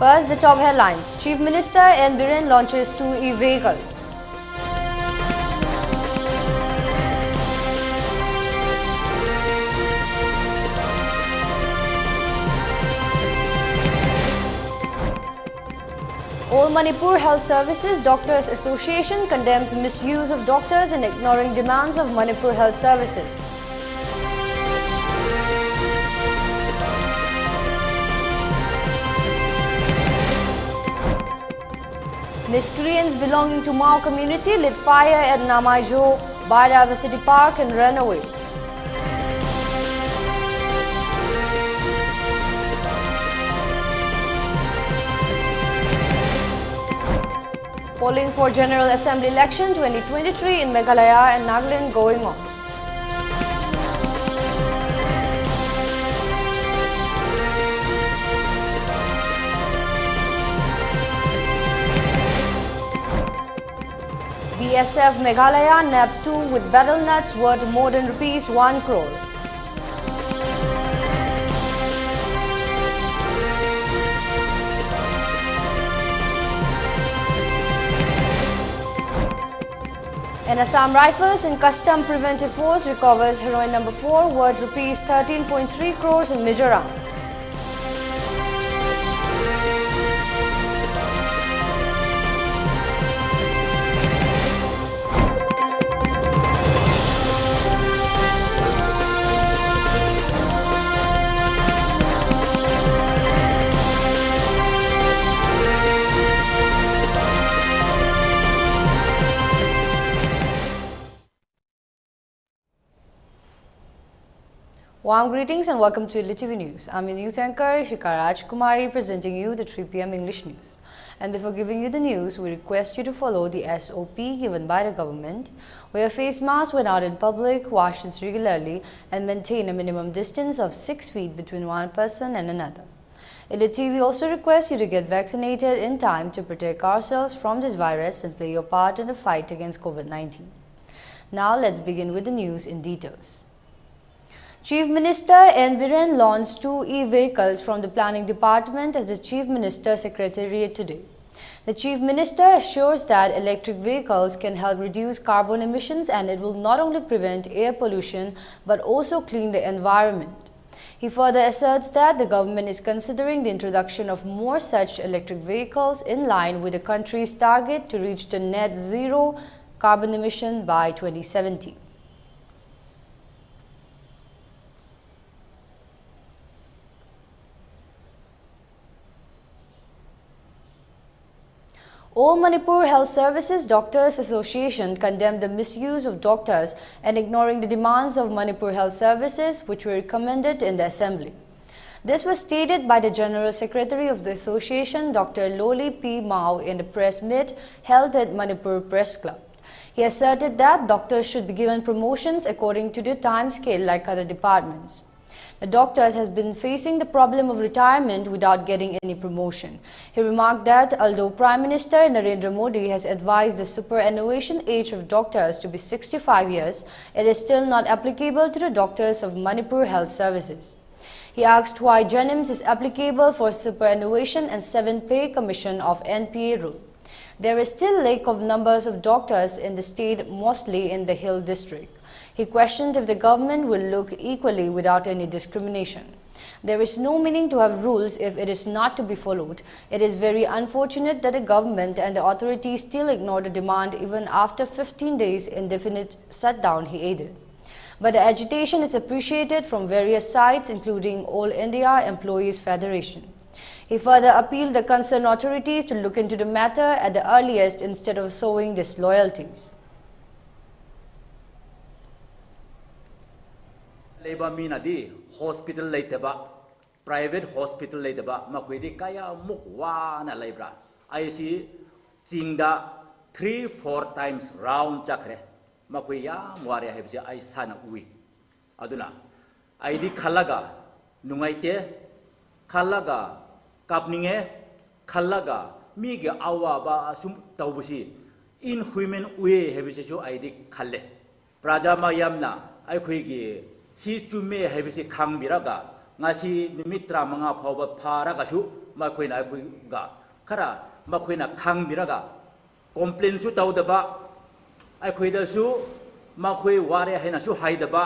First, the top headlines. Chief Minister N. Biren launches 2 e-vehicles. All Manipur Health Services Doctors Association condemns misuse of doctors and ignoring demands of Manipur Health Services. Miscreants belonging to Mao community lit fire at Namaijo Biodiversity Park and ran away. Polling for General Assembly election 2023 in Meghalaya and Nagaland going on. BSF Meghalaya nabbed 2 with battle nuts worth more than ₹1 crore. And Assam Rifles and Custom Preventive Force recovers heroin number 4 worth ₹13.3 crores in Mizoram. Warm greetings and welcome to ELITETV News. I'm your news anchor Ishika Rajkumari presenting you the 3 p.m. English news. And before giving you the news, we request you to follow the SOP given by the government. Wear face masks when out in public, wash hands regularly, and maintain a minimum distance of 6 feet between one person and another. ELITETV also requests you to get vaccinated in time to protect ourselves from this virus and play your part in the fight against COVID-19. Now let's begin with the news in details. Chief Minister N. Biren launched 2 e-vehicles from the Planning Department as the Chief Minister Secretariat today. The Chief Minister assures that electric vehicles can help reduce carbon emissions and it will not only prevent air pollution but also clean the environment. He further asserts that the government is considering the introduction of more such electric vehicles in line with the country's target to reach the net zero carbon emission by 2070. All Manipur Health Services Doctors Association condemned the misuse of doctors and ignoring the demands of Manipur Health Services, which were recommended in the assembly. This was stated by the General Secretary of the Association, Dr. Loli P. Mao, in a press meet held at Manipur Press Club. He asserted that doctors should be given promotions according to the time scale like other departments. The doctors has been facing the problem of retirement without getting any promotion. He remarked that although Prime Minister Narendra Modi has advised the superannuation age of doctors to be 65 years, it is still not applicable to the doctors of Manipur Health Services. He asked why Janims is applicable for superannuation and 7th pay commission of NPA rule. There is still lack of numbers of doctors in the state, mostly in the Hill district. He questioned if the government will look equally without any discrimination. There is no meaning to have rules if it is not to be followed. It is very unfortunate that the government and the authorities still ignore the demand even after 15 days indefinite shutdown, he added. But the agitation is appreciated from various sides, including All India Employees Federation. He further appealed the concerned authorities to look into the matter at the earliest instead of sowing disloyalties. Labor minadi hospital laiteba private hospital laiteba makwedi kaya mukwa na labra I see jingda 3-4 times round chakre makwiya mware hebje I sana ui aduna ID khalaga nungaite khalaga kapninge khalaga mige awaba sum tawbusi inhuman way hebje jo ID khalle prajama yamna ai khoigi si chume hebisi khangbiraga ngasi nimitra manga phoba phara gasu ma khoi na khoi ga khara ma khoi na khang biraga complain su tau da ba ai khoi da su ma khoi ware haina su hai da ba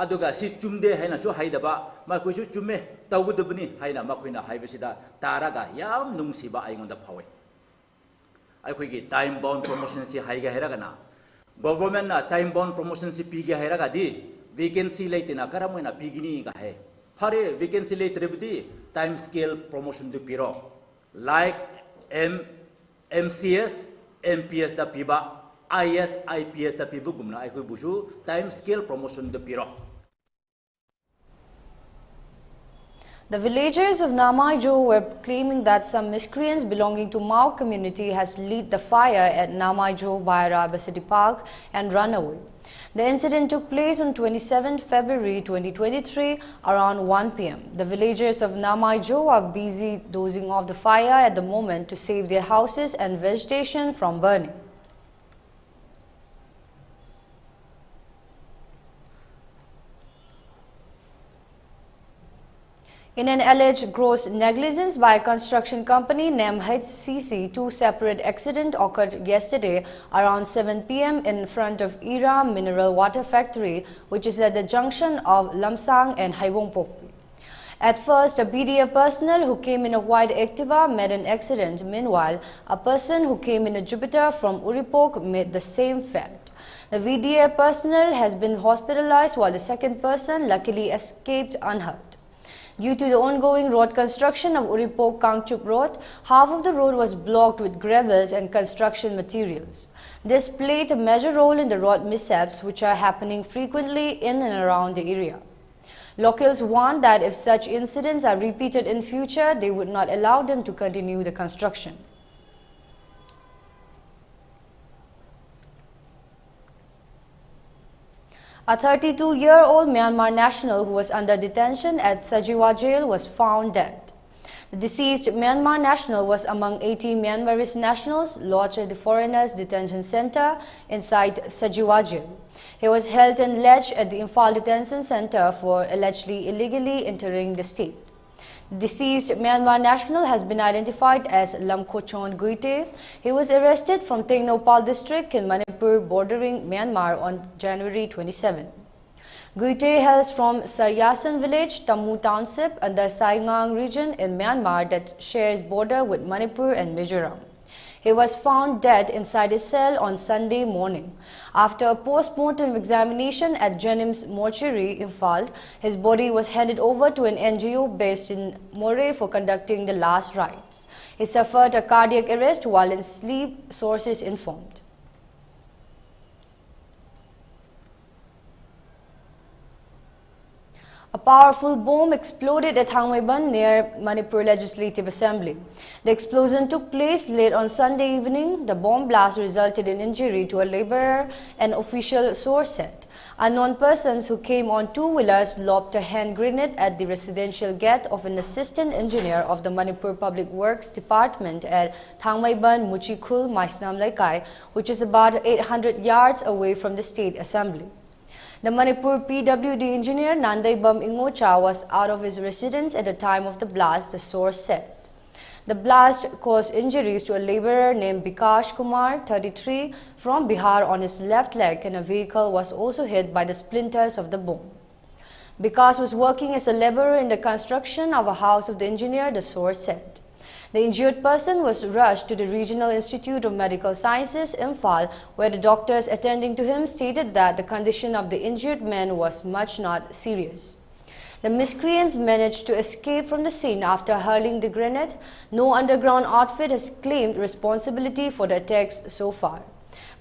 aduga si chumde haina su hai da ba ma khoi su chumme tau da bani haina ma khoi na hai besida taraga yam nungsi ba ai ngonda phawe ai khoi gi time bound promotion si hai ga heraga na government na time bound promotion si pi ga heraga di vacancy leite na karamoy na pigini ga hai phare vacancy leite rebdi time scale promotion du piro like MCS MPS da piba IS IPS da pibu gumna ai khoi busu time scale promotion du piro. The villagers of Namaijo were claiming that some miscreants belonging to Mao community has lit the fire at Namaijo Bairaba City Park and run away. The incident took place on 27 February 2023 around 1 p.m. The villagers of Namaijo are busy dozing off the fire at the moment to save their houses and vegetation from burning. In an alleged gross negligence by a construction company named HCC, two separate accidents occurred yesterday around 7 p.m. in front of Ira Mineral Water Factory, which is at the junction of Lamsang and Haibongpokpi. At first, a BDF personnel who came in a white Activa met an accident. Meanwhile, a person who came in a Jupiter from Uripok met the same fate. The VDF personnel has been hospitalized while the second person luckily escaped unhurt. Due to the ongoing road construction of Uripok-Kangchup Road, half of the road was blocked with gravels and construction materials. This played a major role in the road mishaps which are happening frequently in and around the area. Locals warned that if such incidents are repeated in future, they would not allow them to continue the construction. A 32-year-old Myanmar national who was under detention at Sajiwa jail was found dead. The deceased Myanmar national was among 80 Myanmarese nationals lodged at the Foreigners Detention Center inside Sajiwa jail. He was held and alleged at the Imphal Detention Center for allegedly illegally entering the state. The deceased Myanmar national has been identified as Lamkochon Guite. He was arrested from Tengnopal district in Manipur bordering Myanmar on January 27. Guite hails from Saryasan village, Tammu township and the Saigang region in Myanmar that shares border with Manipur and Mizoram. He was found dead inside his cell on Sunday morning. After a post-mortem examination at Jenims Mortuary, Imphal, his body was handed over to an NGO based in Moray for conducting the last rites. He suffered a cardiac arrest while in sleep, sources informed. A powerful bomb exploded at Thangmaiban near Manipur Legislative Assembly. The explosion took place late on Sunday evening. The bomb blast resulted in injury to a laborer, an official source said. Unknown persons who came on two-wheelers lobbed a hand grenade at the residential gate of an assistant engineer of the Manipur Public Works Department at Thangmaiban Muchikhul Maisnam Laikai, which is about 800 yards away from the State Assembly. The Manipur PWD engineer Nandaibam Ingocha was out of his residence at the time of the blast, the source said. The blast caused injuries to a laborer named Bikash Kumar, 33, from Bihar on his left leg, and a vehicle was also hit by the splinters of the bomb. Bikash was working as a laborer in the construction of a house of the engineer, the source said. The injured person was rushed to the Regional Institute of Medical Sciences, Imphal, where the doctors attending to him stated that the condition of the injured man was much not serious. The miscreants managed to escape from the scene after hurling the grenade. No underground outfit has claimed responsibility for the attacks so far.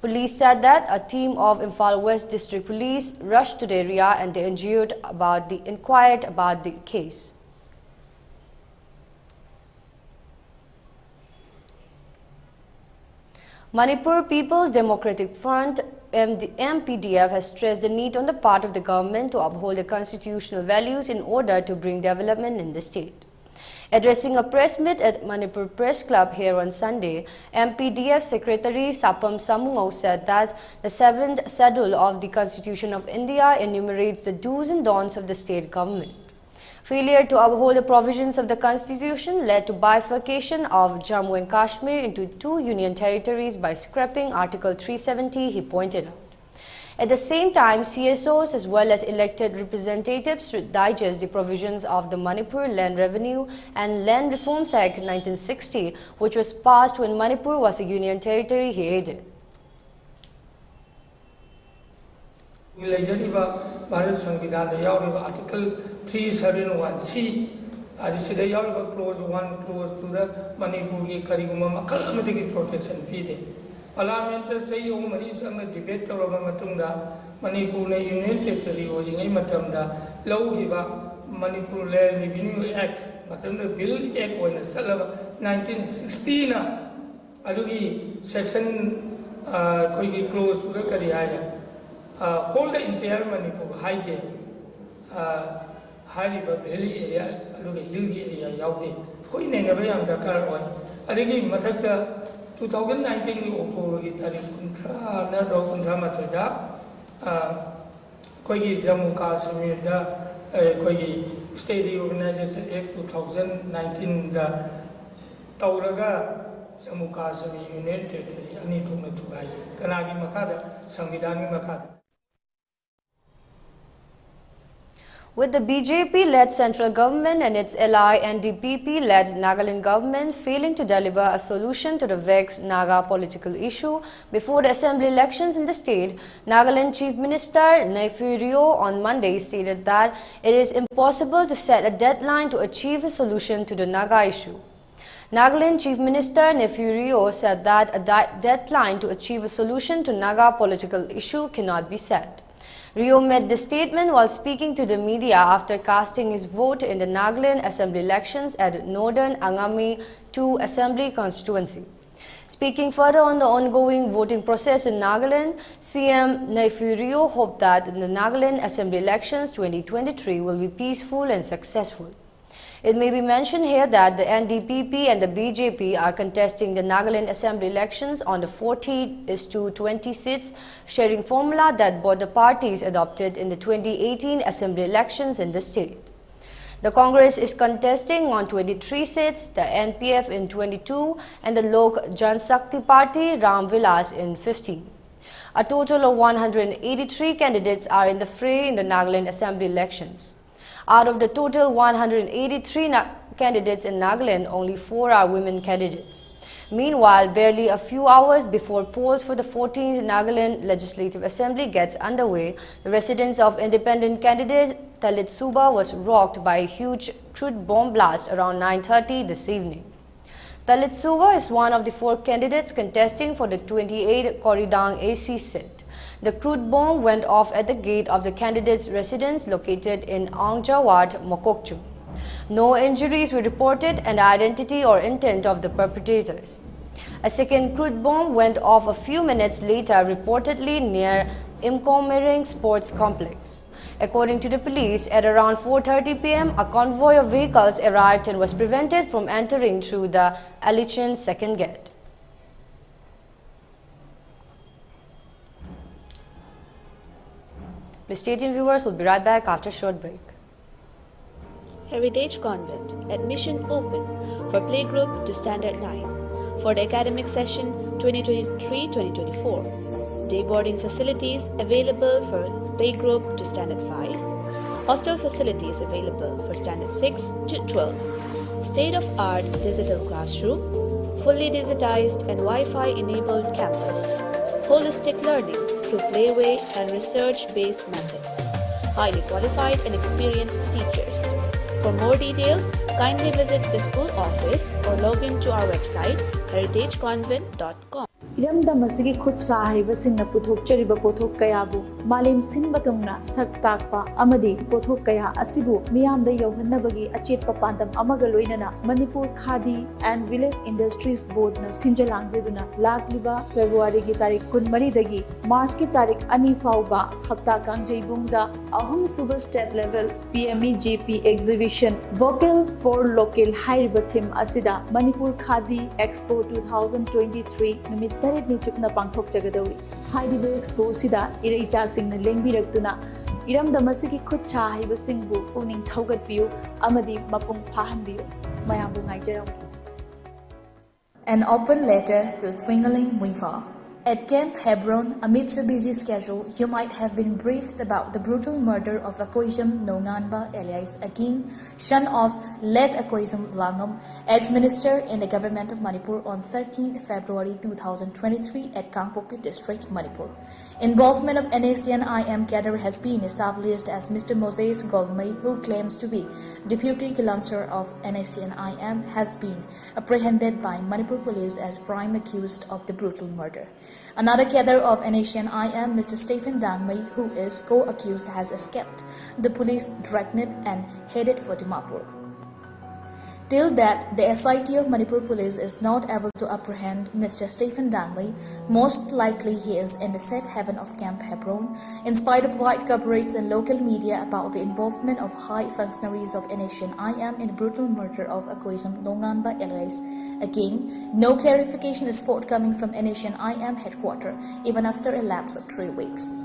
Police said that a team of Imphal West District Police rushed to the area and they inquired about the case. Manipur People's Democratic Front MPDF has stressed the need on the part of the government to uphold the constitutional values in order to bring development in the state. Addressing a press meet at Manipur Press Club here on Sunday, MPDF Secretary Sapam Samungao said that the 7th schedule of the Constitution of India enumerates the do's and don'ts of the state government. Failure to uphold the provisions of the constitution led to bifurcation of Jammu and Kashmir into two union territories by scrapping Article 370, he pointed out. At the same time, CSOs as well as elected representatives should digest the provisions of the Manipur Land Revenue and Land Reforms Act 1960, which was passed when Manipur was a union territory, he added. Bharat Samvidhan Article 371C clause 1 clause to the Manipur ki kariguma makal amadi protection fee. Parliament say many sang debate matunda Manipur na union territory o jingai matamda law hiba Manipur Land Revenue Act matamda bill act oina chalaba 1960 na adugi section koi clause to the kari haya hold the entire Manipur high day high valley area adugi hill area yaude koi nenaba yam dakar on adigi mathakta 2019 October की तारीख 19 ना 19 मतदा कोई जम्मू कश्मीर दा कोई state organisation act 2019 दा तौरगा Jammu Kashmir union territory अनी तुम तुगाई कनागी मकादा संविधानी मकादा. With the BJP-led central government and its ally NDPP-led Nagaland government failing to deliver a solution to the vexed Naga political issue before the assembly elections in the state, Nagaland Chief Minister Neiphiu on Monday stated that it is impossible to set a deadline to achieve a solution to the Naga issue. Nagaland Chief Minister Neiphiu said that a deadline to achieve a solution to Naga political issue cannot be set. Rio made this statement while speaking to the media after casting his vote in the Nagaland Assembly elections at Northern Angami 2 Assembly constituency. Speaking further on the ongoing voting process in Nagaland, CM Neiphiu hoped that the Nagaland Assembly elections 2023 will be peaceful and successful. It may be mentioned here that the NDPP and the BJP are contesting the Nagaland Assembly elections on the 40:20 seats sharing formula that both the parties adopted in the 2018 Assembly elections in the state. The Congress is contesting on 23 seats, the NPF in 22 and the Lok Janshakti Party Ram Vilas in 15. A total of 183 candidates are in the fray in the Nagaland Assembly elections. Out of the total 183 candidates in Nagaland, only 4 are women candidates. Meanwhile, barely a few hours before polls for the 14th Nagaland Legislative Assembly gets underway, the residence of independent candidate Talit Suba was rocked by a huge crude bomb blast around 9:30 this evening. Talit Suba is one of the 4 candidates contesting for the 28 Koridang AC seat. The crude bomb went off at the gate of the candidate's residence located in Angjawat, Mokokchung. No injuries were reported and the identity or intent of the perpetrators. A second crude bomb went off a few minutes later, reportedly near Imkomering Sports Complex. According to the police, at around 4:30 p.m., a convoy of vehicles arrived and was prevented from entering through the Alichin second gate. Please stay tuned, viewers. We'll be right back after a short break. Heritage Convent. Admission open for playgroup to Standard 9 for the academic session 2023-2024. Day boarding facilities available for playgroup to Standard 5. Hostel facilities available for Standard 6 to 12. State-of-art digital classroom, fully digitized and Wi-Fi enabled campus. Holistic learning through playway and research-based methods. Highly qualified and experienced teachers. For more details, kindly visit the school office or log in to our website heritageconvent.com. Iramda masigi khud sahibasingna puthokchariba pothok kayabu malim sinbatungna saktakpa amadi pothok kaya asibu miyamda yauhannabagi achetpa pandam amaga loinana Manipur Khadi and Village Industries Board na sinjalangjeduna lagliba February gi tarik 13 dagi March ki tarik 2 fauba hafta kangjeibungda ahum suba state level PME GP exhibition vocal for local hiriba theme asida Manipur Khadi Expo 2023 numit Tarit ni chukna pangthok jagadawi. Hairiba expo sida iraicha singna lengbirakduna इरमदमसिगी खुदसा हाइबसिंगबु पुनिंग थौगतपियु अमदि मपुंग फाहनबियु मयामबु ngaijaramu. An open letter to Twingling Muifa. At Camp Hebron, amidst a busy schedule, you might have been briefed about the brutal murder of Akoizum Nonganba alias Aging, son of late Akoizum Langam, ex-minister in the government of Manipur on 13 February 2023 at Kangpokpi district, Manipur. Involvement of NACN-IM cadre has been established as Mr. Moses Golmay, who claims to be deputy Chancellor of NACN-IM, has been apprehended by Manipur police as prime accused of the brutal murder. Another cadre of NACN-IM, Mr. Stephen Dangmay, who is co-accused, has escaped the police dragnet and headed for Dimapur. Till that, the SIT of Manipur Police is not able to apprehend Mr. Stephen Dangmay. Most likely he is in the safe haven of Camp Hebron, in spite of wide coverage in local media about the involvement of high functionaries of NACN-IM in the brutal murder of Akoizum Nonganba alias Aging. No clarification is forthcoming from NACN-IM headquarters, even after a lapse of 3 weeks.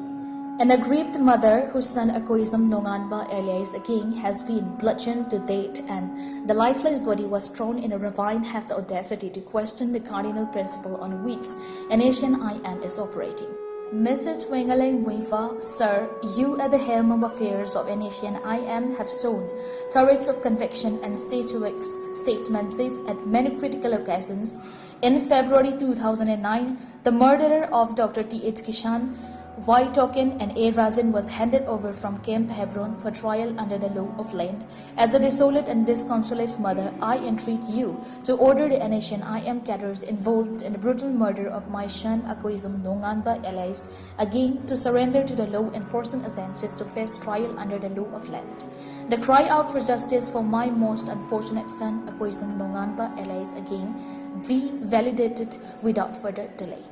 An aggrieved mother whose son Akoizum Nonganba alias Aging has been bludgeoned to death and the lifeless body was thrown in a ravine have the audacity to question the cardinal principle on which NACN-IM is operating. Mr. Twingling Muifa, sir, you at the helm of affairs of NACN-IM have shown courage of conviction and statesmanship at many critical occasions. In February 2009, the murderer of Dr. T.H. Kishan, Y. Token and A. Rajan was handed over from Camp Hebron for trial under the law of land. As a desolate and disconsolate mother, I entreat you to order the NACN-IM cadres involved in the brutal murder of my son Akoizum Nonganba alias Aging to surrender to the law enforcement agencies to face trial under the law of land. The cry out for justice for my most unfortunate son Akoizum Nonganba alias Aging be validated without further delay.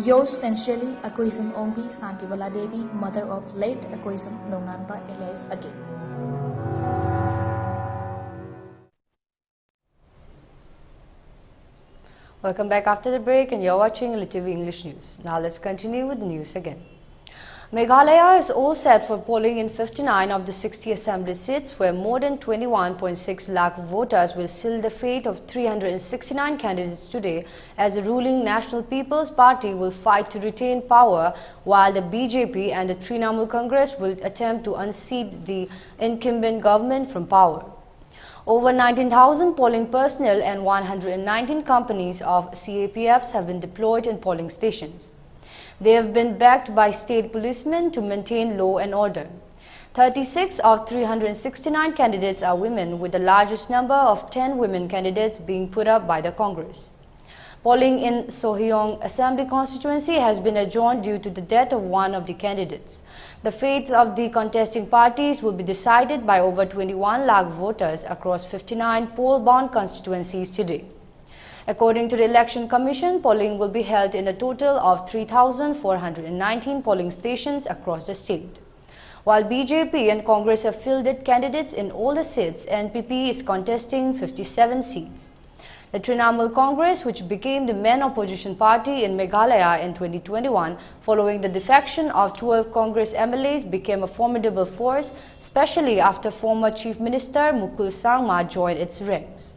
Yours sincerely, Akoizum Ongbi Santibala Devi, mother of late Akoizum Nonganba alias Aging. Welcome back after the break, and you're watching ELITETV English News. Now let's continue with the news again. Meghalaya is all set for polling in 59 of the 60 assembly seats, where more than 21.6 lakh voters will seal the fate of 369 candidates today, as the ruling National People's Party will fight to retain power, while the BJP and the Trinamool Congress will attempt to unseat the incumbent government from power. Over 19,000 polling personnel and 119 companies of CAPFs have been deployed in polling stations. They have been backed by state policemen to maintain law and order. 36 of 369 candidates are women, with the largest number of 10 women candidates being put up by the Congress. Polling in Sohyong Assembly constituency has been adjourned due to the death of one of the candidates. The fates of the contesting parties will be decided by over 21 lakh voters across 59 poll-bound constituencies today. According to the Election Commission, polling will be held in a total of 3,419 polling stations across the state. While BJP and Congress have fielded candidates in all the seats, NPP is contesting 57 seats. The Trinamool Congress, which became the main opposition party in Meghalaya in 2021 following the defection of 12 Congress MLAs, became a formidable force, especially after former Chief Minister Mukul Sangma joined its ranks.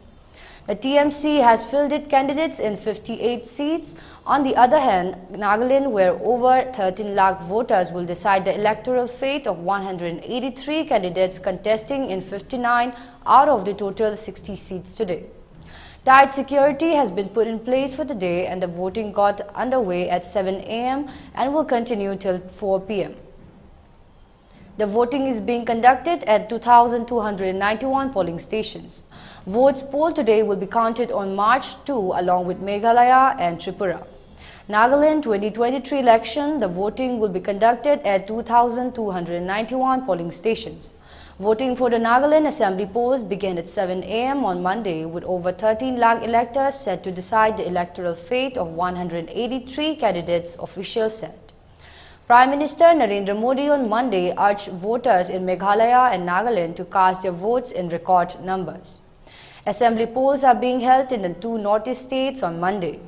The TMC has fielded candidates in 58 seats. On the other hand, Nagaland, where over 13 lakh voters will decide the electoral fate of 183 candidates contesting in 59 out of the total 60 seats today. Tight security has been put in place for the day, and the voting got underway at 7 a.m. and will continue till 4 p.m. The voting is being conducted at 2,291 polling stations. Votes polled today will be counted on March 2 along with Meghalaya and Tripura. Nagaland 2023 election, the voting will be conducted at 2,291 polling stations. Voting for the Nagaland Assembly polls began at 7 a.m. on Monday, with over 13 lakh electors set to decide the electoral fate of 183 candidates, officials said. Prime Minister Narendra Modi on Monday urged voters in Meghalaya and Nagaland to cast their votes in record numbers. Assembly polls are being held in the two northeast states on Monday.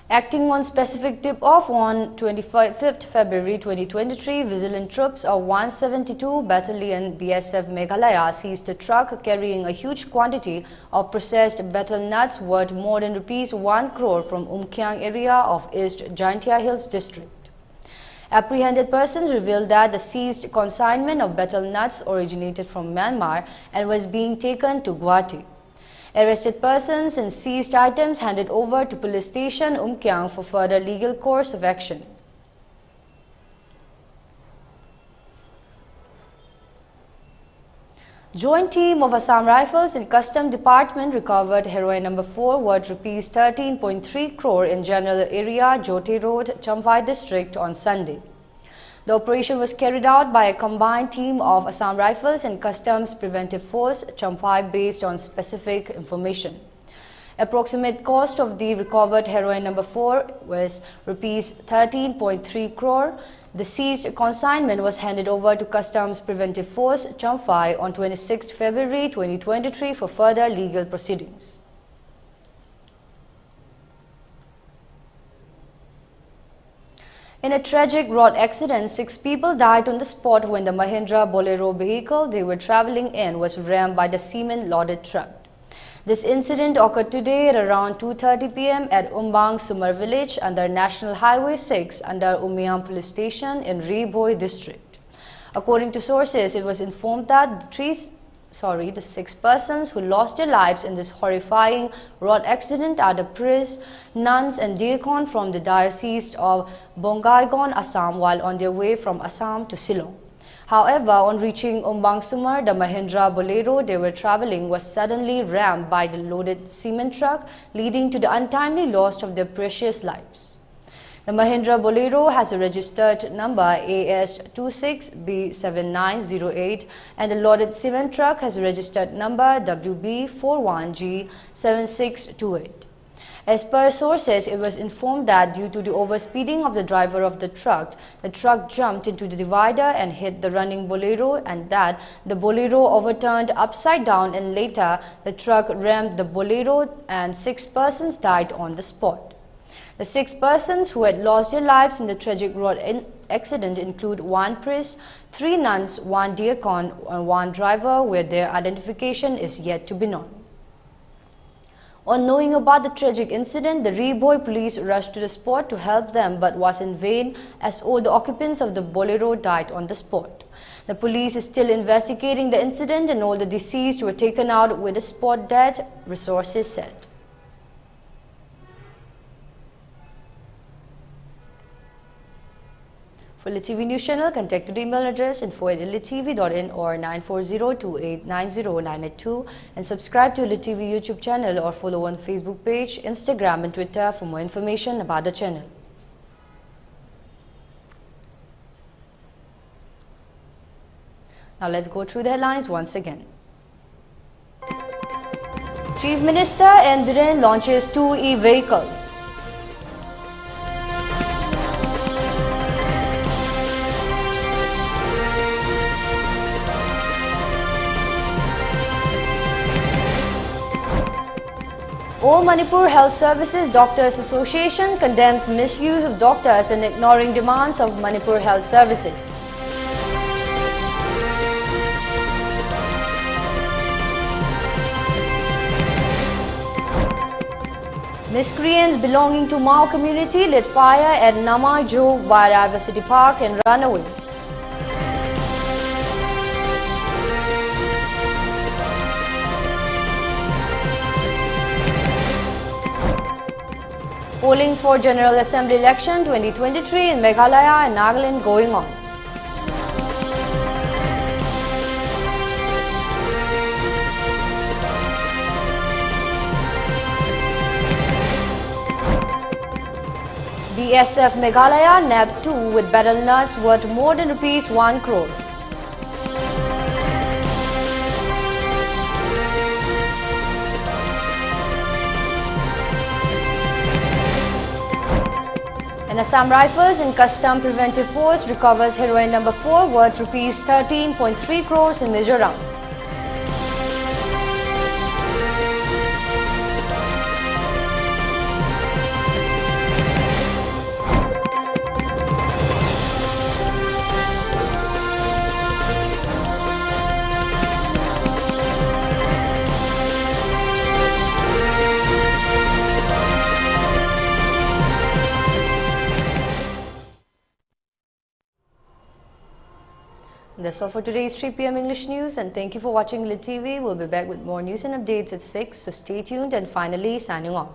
Acting on specific tip-off on 25th February 2023, vigilant troops of 172 Battalion BSF Meghalaya seized a truck carrying a huge quantity of processed betel nuts worth more than ₹1 crore from Umkhyang area of East Jaintia Hills district. Apprehended persons revealed that the seized consignment of betel nuts originated from Myanmar and was being taken to Guwahati. Arrested persons and seized items handed over to police station Umkhyang for further legal course of action. Joint team of Assam Rifles and Custom Department recovered heroin number 4 worth ₹13.3 crore in general area, Jote Road, Champhai district on Sunday. The operation was carried out by a combined team of Assam Rifles and Customs Preventive Force, Champhai, based on specific information. Approximate cost of the recovered heroin number 4 was ₹13.3 crore. The seized consignment was handed over to Customs Preventive Force, Champhai, on 26 February 2023 for further legal proceedings. In a tragic road accident, 6 people died on the spot when the Mahindra Bolero vehicle they were traveling in was rammed by the cement-loaded truck. This incident occurred today at around 2:30 p.m. at Umbang Sumar village under National Highway 6 under Umiam Police Station in Riboi district. According to sources, it was informed that the 6 persons who lost their lives in this horrifying road accident are the priests, nuns and diakon from the Diocese of Bongaigaon, Assam, while on their way from Assam to Shillong. However, on reaching Umbang Sumar, the Mahindra Bolero they were traveling was suddenly rammed by the loaded cement truck, leading to the untimely loss of their precious lives. The Mahindra Bolero has a registered number AS26B7908 and the loaded cement truck has a registered number WB41G7628. As per sources, it was informed that due to the overspeeding of the driver of the truck jumped into the divider and hit the running Bolero, and that the Bolero overturned upside down, and later the truck rammed the Bolero and 6 persons died on the spot. The 6 persons who had lost their lives in the tragic road accident include 1 priest, 3 nuns, 1 diakon, and 1 driver, where their identification is yet to be known. On knowing about the tragic incident, the Riboi police rushed to the spot to help them, but was in vain as all the occupants of the Bolero died on the spot. The police is still investigating the incident and all the deceased were taken out with a spot dead, resources said. For ELITETV News Channel, contact the email address info@elitetv.in or 9402890982 and subscribe to ELITETV YouTube channel or follow on Facebook page, Instagram and Twitter for more information about the channel. Now let's go through the headlines once again. Chief Minister N. Biren launches 2 e-vehicles. All Manipur Health Services Doctors Association condemns misuse of doctors and ignoring demands of Manipur Health Services. Miscreants belonging to Mao community lit fire at Namai Jove Biodiversity Park and ran away. Polling for General Assembly election 2023 in Meghalaya and Nagaland going on. BSF Meghalaya nabbed 2 with betel nuts worth more than ₹1 crore. And Assam Rifles and Custom Preventive Force recovers heroin number 4 worth ₹13.3 crores in Mizoram. That's all for today's 3 p.m. English News, and thank you for watching ELITETV. We'll be back with more news and updates at 6, so stay tuned. And finally, signing off.